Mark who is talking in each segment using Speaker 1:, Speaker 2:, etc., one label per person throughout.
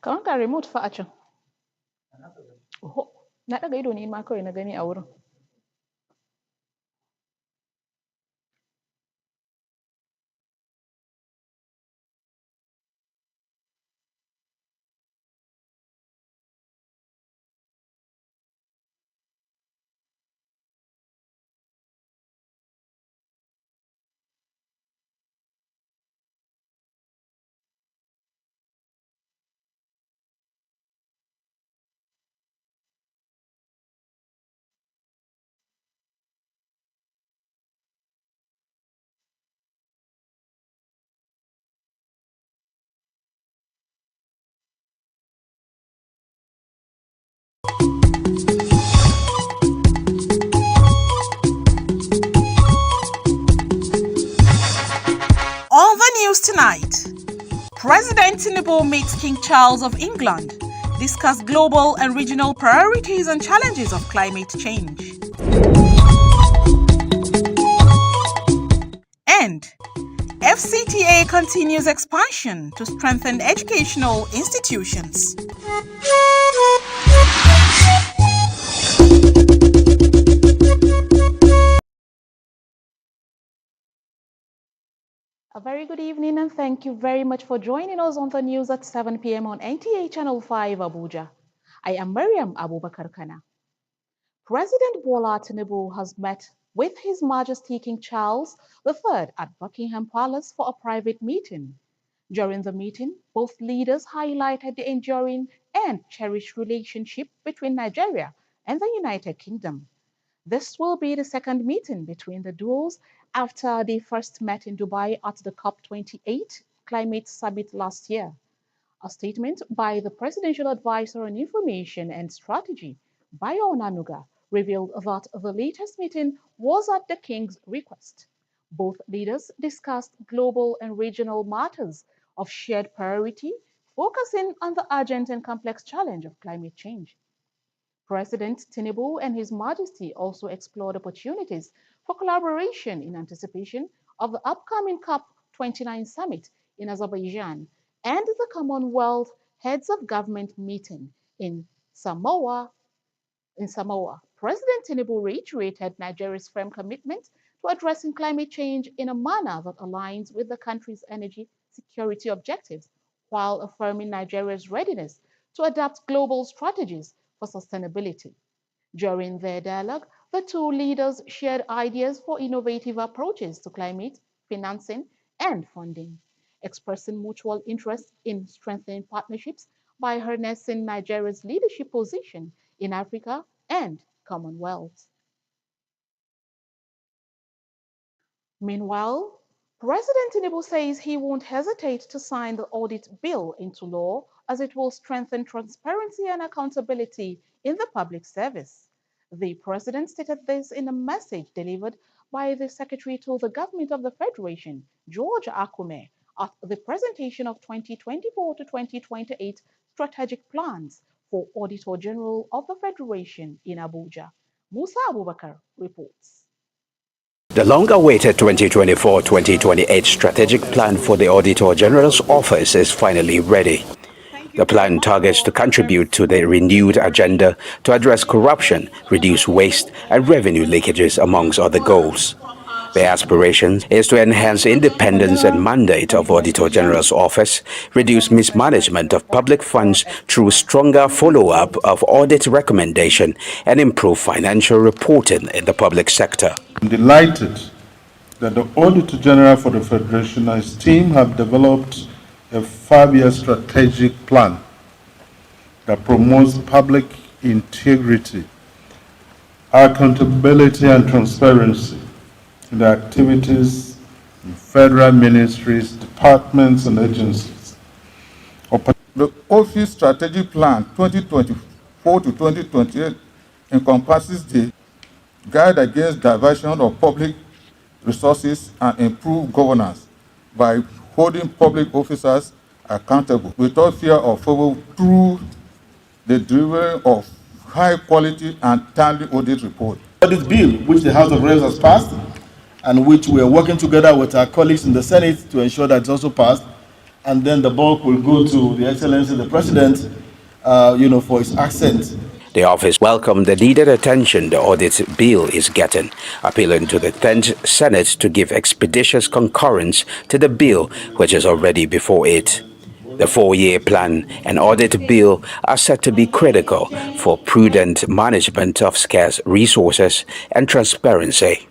Speaker 1: Kawan ga remote fa a can. Oho, na ɗaga ido ne ma kawai na gani a wurin.
Speaker 2: On the news tonight, President Tinubu meets King Charles of England, discuss global and regional priorities and challenges of climate change. And FCTA continues expansion to strengthen educational institutions.
Speaker 1: A very good evening and thank you very much for joining us on the news at 7 p.m. on NTA Channel 5 Abuja. I am Mariam Abubakar Kana. President Bola Tinubu has met with His Majesty King Charles III at Buckingham Palace for a private meeting. During the meeting, both leaders highlighted the enduring and cherished relationship between Nigeria and the United Kingdom. This will be the second meeting between the duos after they first met in Dubai at the COP28 climate summit last year. A statement by the Presidential Advisor on Information and Strategy, Bayo Onanuga, revealed that the latest meeting was at the King's request. Both leaders discussed global and regional matters of shared priority, focusing on the urgent and complex challenge of climate change. President Tinubu and His Majesty also explored opportunities for collaboration in anticipation of the upcoming COP29 summit in Azerbaijan and the Commonwealth Heads of Government meeting in Samoa. President Tinubu reiterated Nigeria's firm commitment to addressing climate change in a manner that aligns with the country's energy security objectives, while affirming Nigeria's readiness to adapt global strategies for sustainability. During their dialogue, the two leaders shared ideas for innovative approaches to climate financing and funding, expressing mutual interest in strengthening partnerships by harnessing Nigeria's leadership position in Africa and Commonwealth. Meanwhile, President Tinubu says he won't hesitate to sign the audit bill into law as it will strengthen transparency and accountability in the public service. The president stated this in a message delivered by the Secretary to the Government of the Federation, George Akume, at the presentation of 2024 to 2028 strategic plans for Auditor General of the Federation in Abuja. Musa Abubakar reports.
Speaker 3: The long-awaited 2024-2028 strategic plan for the Auditor General's office is finally ready. The plan targets to contribute to the renewed agenda to address corruption, reduce waste, and revenue leakages, amongst other goals. The aspiration is to enhance independence and mandate of Auditor General's office, reduce mismanagement of public funds through stronger follow-up of audit recommendation, and improve financial reporting in the public sector.
Speaker 4: I'm delighted that the Auditor General for the Federation and his team have developed a 5-year strategic plan that promotes public integrity, accountability, and transparency in the activities in federal ministries, departments, and agencies.
Speaker 5: The Office Strategic Plan 2024 to 2028 encompasses the guide against diversion of public resources and improve governance by holding public officers accountable without fear of favor through the delivery of high-quality and timely audit report.
Speaker 6: Audit bill, which the House of Reps has passed, and which we are working together with our colleagues in the Senate to ensure that it's also passed, and then the bulk will go to the Excellency the President, for his accent.
Speaker 3: The office welcomed the needed attention the audit bill is getting, appealing to the 10th Senate to give expeditious concurrence to the bill, which is already before it. The 4-year plan and audit bill are said to be critical for prudent management of scarce resources and transparency.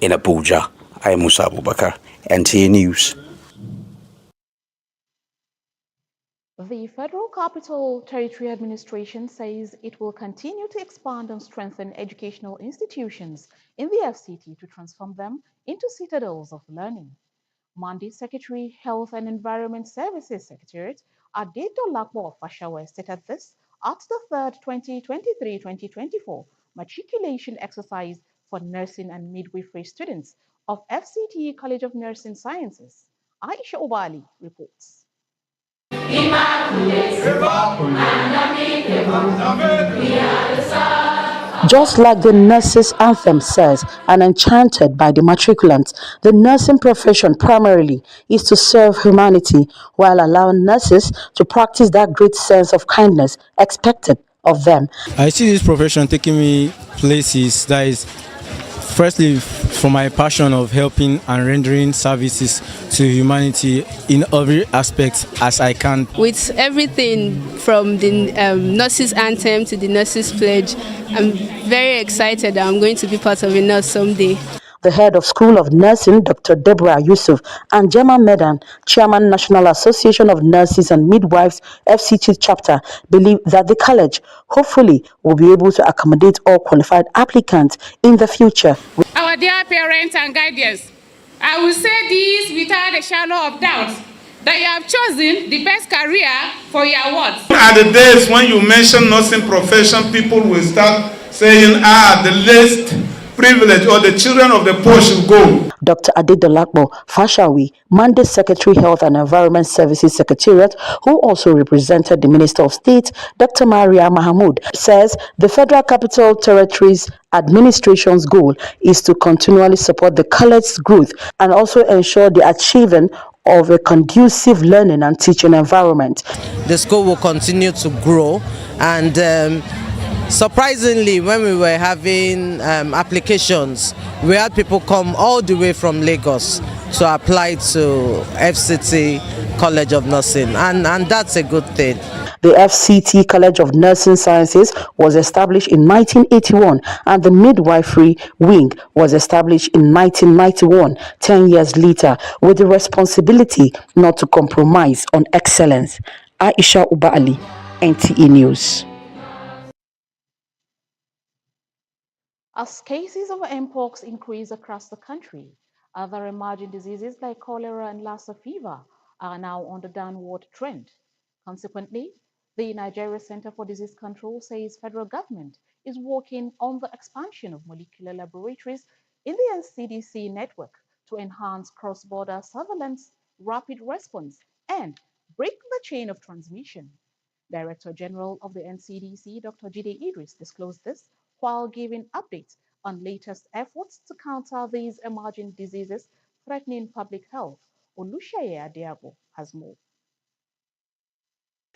Speaker 3: In Abuja, I am Musa Abubakar, NTA News.
Speaker 1: The Federal Capital Territory Administration says it will continue to expand and strengthen educational institutions in the FCT to transform them into citadels of learning. Mandate Secretary, Health and Environment Services Secretariat, Adedolakbo Fashawe stated this at the third 2023-2024 matriculation exercise for nursing and midwifery students of FCT College of Nursing Sciences. Aisha Obali reports.
Speaker 7: Just like the nurses' anthem says, and enchanted by the matriculants, the nursing profession primarily is to serve humanity while allowing nurses to practice that great sense of kindness expected of them.
Speaker 8: I see this profession taking me places that is, firstly, for my passion of helping and rendering services to humanity in every aspect as I can.
Speaker 9: With everything from the nurses' anthem to the nurses' pledge, I'm very excited that I'm going to be part of a nurse someday.
Speaker 7: The head of School of Nursing, Dr. Deborah Yusuf, and Gemma Medan, Chairman National Association of Nurses and Midwives FCT chapter, believe that the college hopefully will be able to accommodate all qualified applicants in the future.
Speaker 10: Our dear parents and guardians, I will say this without a shadow of doubt, that you have chosen the best career for your words.
Speaker 6: At the days when you mention nursing profession, people will start saying, the least privileged or the children of the poor should go.
Speaker 7: Dr. Adedolakbo Fashawe, Mandate Secretary, Health and Environment Services Secretariat, who also represented the Minister of State, Dr. Maria Mahmoud, says the Federal Capital Territories Administration's goal is to continually support the college's growth and also ensure the achievement of a conducive learning and teaching environment.
Speaker 11: The school will continue to grow, and surprisingly, when we were having applications, we had people come all the way from Lagos to apply to FCT College of Nursing, and that's a good thing.
Speaker 7: The FCT College of Nursing Sciences was established in 1981 and the midwifery wing was established in 1991, 10 years later, with the responsibility not to compromise on excellence. Aisha Ubali, NTA News.
Speaker 1: As cases of mpox increase across the country, other emerging diseases like cholera and Lassa fever are now on the downward trend. Consequently, the Nigeria Center for Disease Control says federal government is working on the expansion of molecular laboratories in the NCDC network to enhance cross-border surveillance, rapid response, and break the chain of transmission. Director General of the NCDC, Dr. Jide Idris, disclosed this while giving updates on latest efforts to counter these emerging diseases threatening public health. Olushaye Adiabo has more.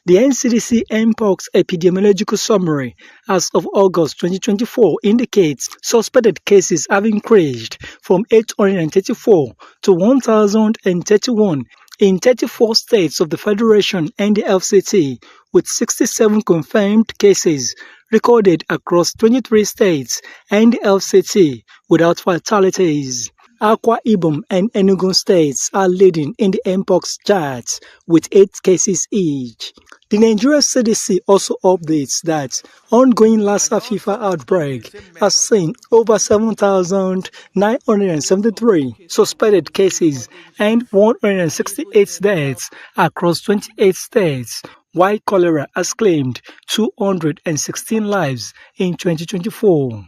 Speaker 12: The NCDC Mpox epidemiological summary as of August 2024 indicates suspected cases have increased from 834 to 1,031 in 34 states of the Federation and the FCT, with 67 confirmed cases recorded across 23 states and the FCT without fatalities. Akwa Ibom and Enugu states are leading in the Mpox charts with 8 cases each. The Nigeria CDC also updates that ongoing Lassa fever outbreak has seen over 7,973 suspected cases and 168 deaths across 28 states, while cholera has claimed 216 lives in 2024.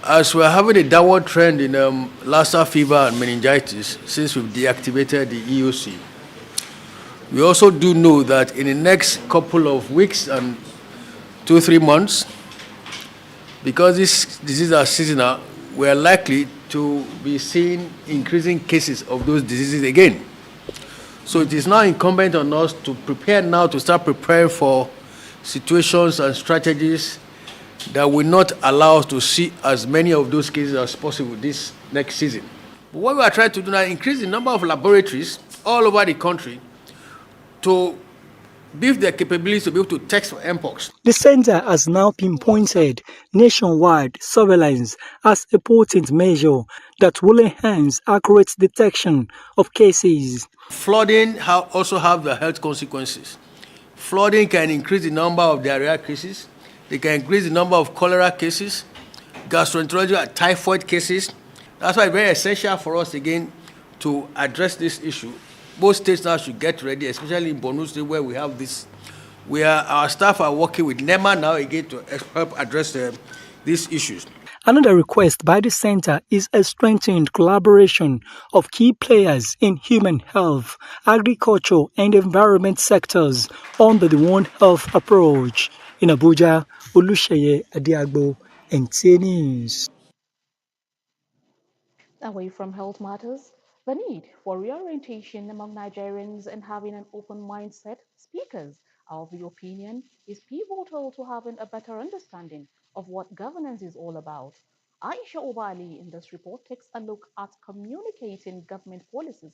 Speaker 13: As we're having a downward trend in Lassa fever and meningitis since we've deactivated the EOC, we also do know that in the next couple of weeks and 2-3 months, because these diseases are seasonal, we are likely to be seeing increasing cases of those diseases again. So it is now incumbent on us to prepare now, to start preparing for situations and strategies that will not allow us to see as many of those cases as possible this next season. But what we are trying to do now is increase the number of laboratories all over the country to build their capabilities to be able to test for mpox.
Speaker 12: The center has now pinpointed nationwide surveillance as a potent measure that will enhance accurate detection of cases.
Speaker 13: Flooding also have the health consequences. Flooding can increase the number of diarrhea cases. They can increase the number of cholera cases, gastroenterological typhoid cases. That's why it's very essential for us again to address this issue. Both states now should get ready, especially in Borno State where we have this. Our staff are working with NEMA now again to help address these issues.
Speaker 12: Another request by the center is a strengthened collaboration of key players in human health, agriculture and environment sectors under the One Health approach. In Abuja, Olusheye Adiagbo, NTA News.
Speaker 1: Away from health matters, the need for reorientation among Nigerians and having an open mindset, speakers are of the opinion is pivotal to having a better understanding of what governance is all about. Aisha Obali in this report takes a look at communicating government policies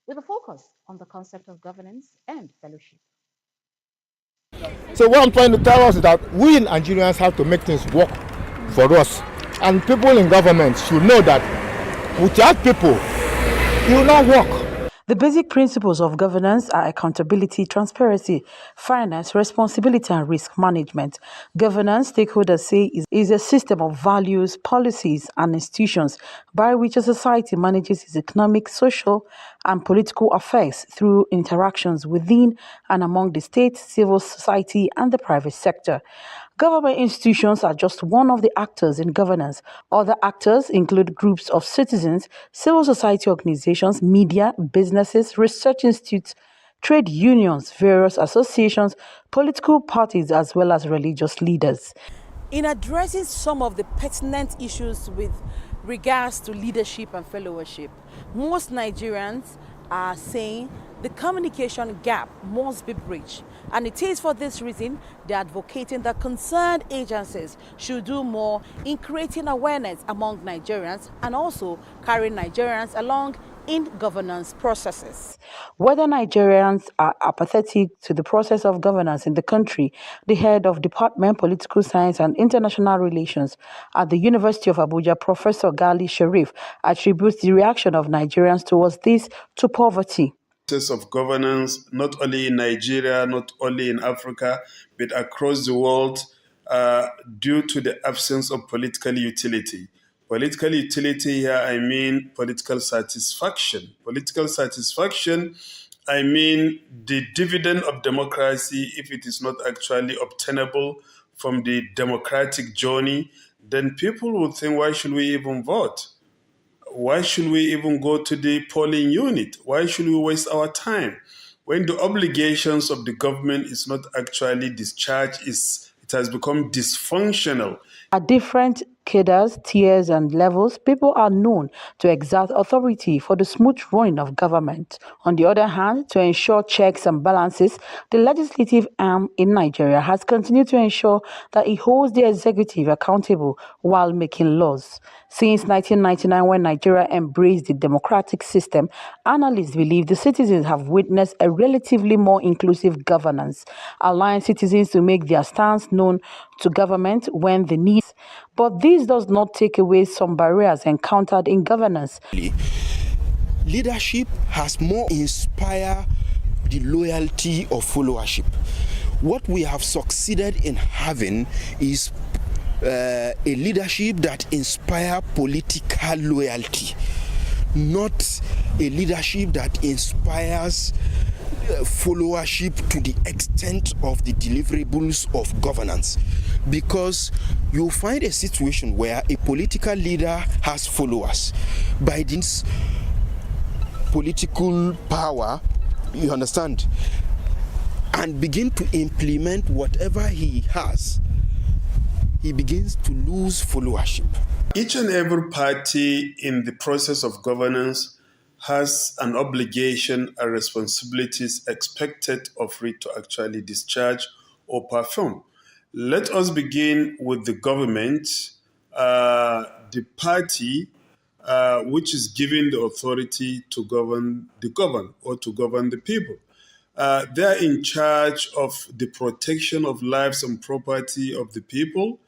Speaker 1: with a focus on the concept of governance and fellowship.
Speaker 14: So what I'm trying to tell us is that we Nigerians have to make things work for us. And people in government should know that without people, it will not work.
Speaker 7: The basic principles of governance are accountability, transparency, fairness, responsibility, and risk management. Governance, stakeholders say, is a system of values, policies, and institutions by which a society manages its economic, social, and political affairs through interactions within and among the state, civil society, and the private sector. Government institutions are just one of the actors in governance. Other actors include groups of citizens, civil society organizations, media, businesses, research institutes, trade unions, various associations, political parties, as well as religious leaders.
Speaker 15: In addressing some of the pertinent issues with regards to leadership and fellowship, most Nigerians are saying the communication gap must be bridged. And it is for this reason they're advocating that concerned agencies should do more in creating awareness among Nigerians and also carrying Nigerians along in governance processes.
Speaker 7: Whether Nigerians are apathetic to the process of governance in the country, the head of Department Political Science and International Relations at the University of Abuja, Professor Gali Sharif, attributes the reaction of Nigerians towards this to poverty.
Speaker 6: Process of governance, not only in Nigeria, not only in Africa, but across the world, due to the absence of political utility. Political utility here, I mean political satisfaction. Political satisfaction, I mean the dividend of democracy, if it is not actually obtainable from the democratic journey, then people will think, why should we even vote? Why should we even go to the polling unit? Why should we waste our time? When the obligations of the government is not actually discharged, it has become dysfunctional.
Speaker 7: At different cadres, tiers, and levels, people are known to exert authority for the smooth running of government. On the other hand, to ensure checks and balances, the legislative arm in Nigeria has continued to ensure that it holds the executive accountable while making laws. Since 1999, when Nigeria embraced the democratic system, analysts believe the citizens have witnessed a relatively more inclusive governance, allowing citizens to make their stance known to government when they need. But this does not take away some barriers encountered in governance.
Speaker 16: Leadership has more inspired the loyalty of followership. What we have succeeded in having is a leadership that inspires political loyalty, not a leadership that inspires followership to the extent of the deliverables of governance. Because you'll find a situation where a political leader has followers. By this political power, you understand, and begin to implement whatever he has, he begins to lose followership.
Speaker 6: Each and every party in the process of governance has an obligation and responsibilities expected of it to actually discharge or perform. Let us begin with the government, the party which is given the authority to govern the governed or to govern the people. They're in charge of the protection of lives and property of the people.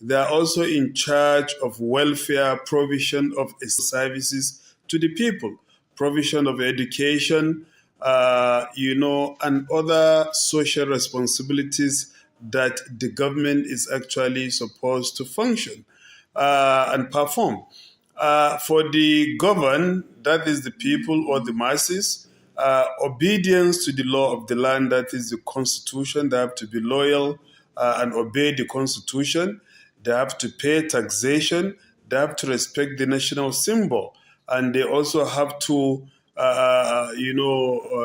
Speaker 6: They are also in charge of welfare, provision of services to the people, provision of education, and other social responsibilities that the government is actually supposed to function and perform. For the governed, that is the people or the masses, obedience to the law of the land, that is the constitution. They have to be loyal and obey the constitution. They have to pay taxation. They have to respect the national symbol. And they also have to,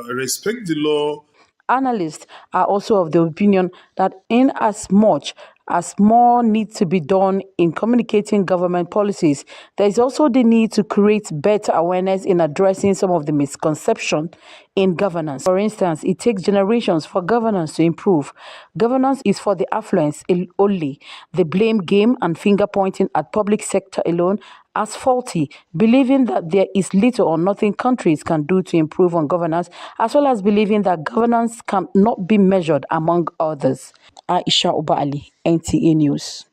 Speaker 6: respect the law.
Speaker 7: Analysts are also of the opinion that in as much as more needs to be done in communicating government policies, there is also the need to create better awareness in addressing some of the misconceptions in governance. For instance, it takes generations for governance to improve. Governance is for the affluents only. The blame game and finger pointing at public sector alone as faulty, believing that there is little or nothing countries can do to improve on governance, as well as believing that governance cannot be measured among others. Aisha Uba Ali, NTA News.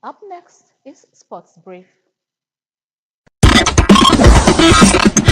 Speaker 1: Up next is Sports Brief.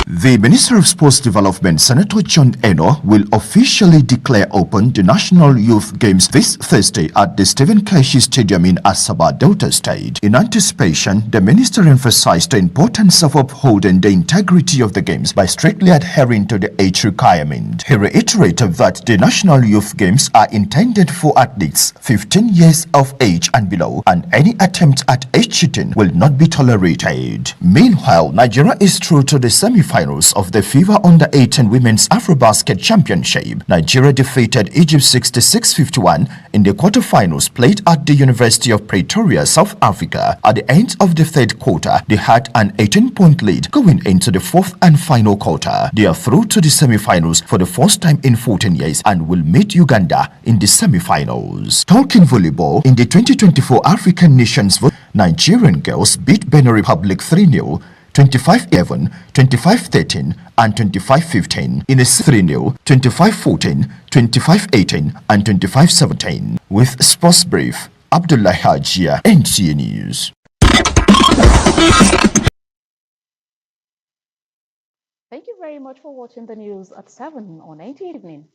Speaker 17: The Minister of Sports Development, Senator John Eno, will officially declare open the National Youth Games this Thursday at the Stephen Keshi Stadium in Asaba, Delta State. In anticipation, the minister emphasized the importance of upholding the integrity of the Games by strictly adhering to the age requirement. He reiterated that the National Youth Games are intended for athletes 15 years of age and below, and any attempt at age cheating will not be tolerated. Meanwhile, Nigeria is through to the semi-finals of the FIFA Under-18 Women's AfroBasket Championship. Nigeria defeated Egypt 66-51 in the quarterfinals played at the University of Pretoria, South Africa. At the end of the third quarter, they had an 18-point lead going into the fourth and final quarter. They are through to the semi-finals for the first time in 14 years and will meet Uganda in the semi-finals. Talking volleyball, in the 2024 African Nations, Nigerian girls beat Benin Republic 3-0, 25-11, 25-13, and 25-15 in a 3-0, 25-14, 25-18, and 25-17. With Sports Brief, Abdullah Hajia, NTA News.
Speaker 1: Thank you very much for watching the news at 7 on 8 evening.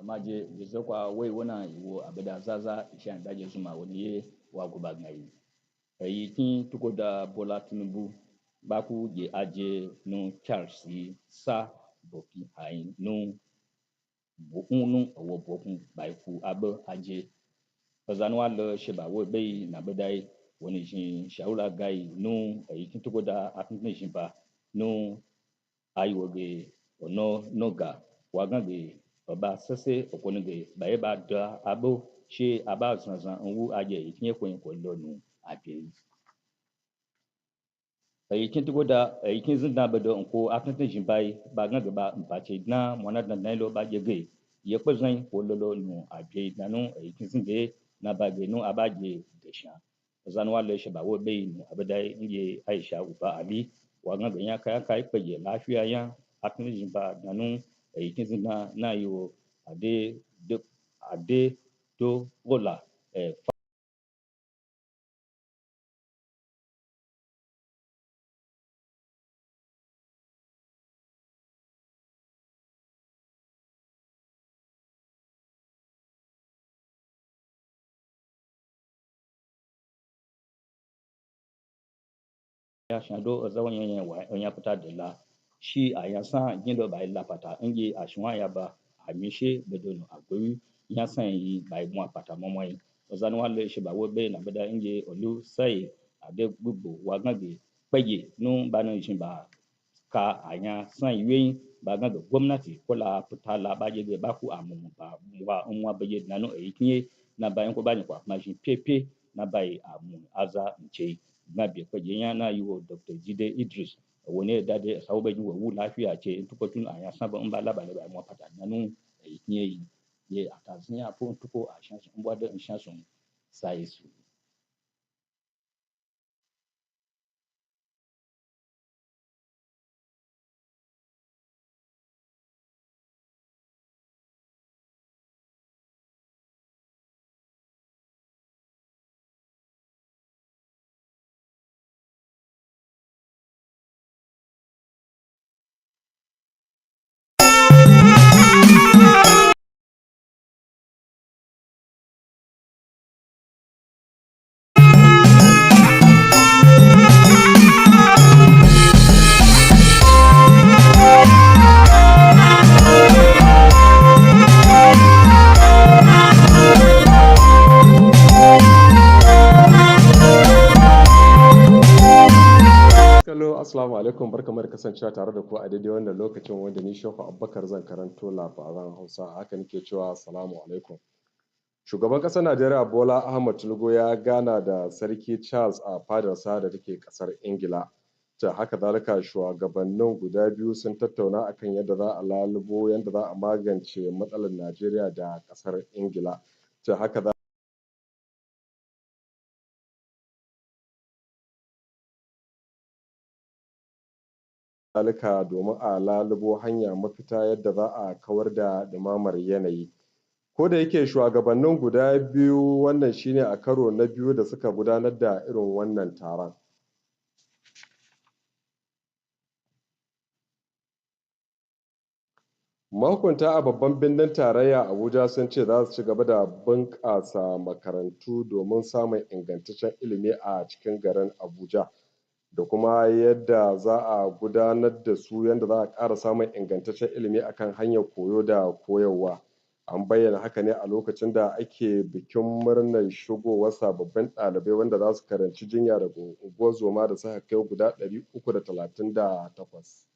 Speaker 18: Maje jisokwa we wona iwo abeda zaza ishan daje suma woni ye wa gubagnayi yi kin tukoda Bola Tinubu baku je aje no Charles sa boki hain no bokunu owo bokun baiku abe aje ozanwa le sheba we be na bedai woni jin shaula gai no yi kin tukoda atun jin ba no ayiwoge ono noga wagange ọba sẹsẹ okonige báyìí bá da abó ṣe abá zanzan owó ajẹ ìtìyẹn kò yín kò lọnu àjẹ èyí tí tó da èyí tí zindan bẹdọ nko akẹntẹ jìn báyìí bá gánge bá mpàtẹ dán mọnà dandan lọ bá jẹgẹ yẹpẹ zan kò lọlọ nu àjẹ nánú èyí tí zinge nabagẹ nu abájẹ gẹṣán ọzánwá lọ ṣẹbàwọ bẹyì nu abẹdáyé ń yẹ Aisha Uba Ali wà gánge yẹn káyàká ìpẹyẹ láfíà yẹn akẹntẹ jìn bá nánú èyí tí zindan náà yóò ade do vola ya shando zawon yan wa ya fita da la shi a ya san gindo bai la pata ngi a shwa ya ba a mishe da dono a gwi ya san yi bai mu pata momoi ozan wa le shi ba wo be na beda ngi olu sai a de gbugbo wa gbe pege nu ba no shi ba ka anya san yi ba ga gwamnati ko la fita la ba je ba ku amu ba wa nwa ba je na no e kinye na ba ko ba ni kwa ma shi pepe na bai amu aza nche na bi ko jinya na yiwo Dr. Jide Idris woni da de sauba ji wu lafiya ce in tuko tun anya saba in ba la ba le ba mu fata na nu e kinye yi ye atazinya ko tuko a shan sun ba da in shan sun sai su
Speaker 19: Kallo assalamu alaikum barkamu da kasancewa tare da ku a daidai wannan lokacin wanda ni Shehu Abubakar zan karanto labaran Hausa haka nake cewa assalamu alaikum. Shugaban ƙasar Najeriya Bola Ahmed Tinubu ya gana da Sarki Charles a fadarsa da take ƙasar Ingila. Ta haka zalika shugabannin guda biyu sun tattauna akan yadda za a lalubo yadda za a magance matsalar Najeriya da ƙasar Ingila. Ta haka zalika domin a lalubo hanya mafita yadda za a kawar da ɗumamar yanayi. Ko da yake shugabannin guda biyu wannan shine a karo na biyu da suka gudanar da irin wannan taron. Mahukunta a babban birnin tarayya Abuja sun ce za su ci gaba da bunƙasa makarantu domin samun ingantaccen ilimi a cikin garin Abuja da kuma yadda za a gudanar da su yadda za a ƙara samun ingantaccen ilimi akan hanyar koyo da koyarwa. An bayyana haka ne a lokacin da ake bikin murnar shigowar sababbin ɗalibai wanda za su karanci jinya daga unguwar zoma da suka kai guda 338.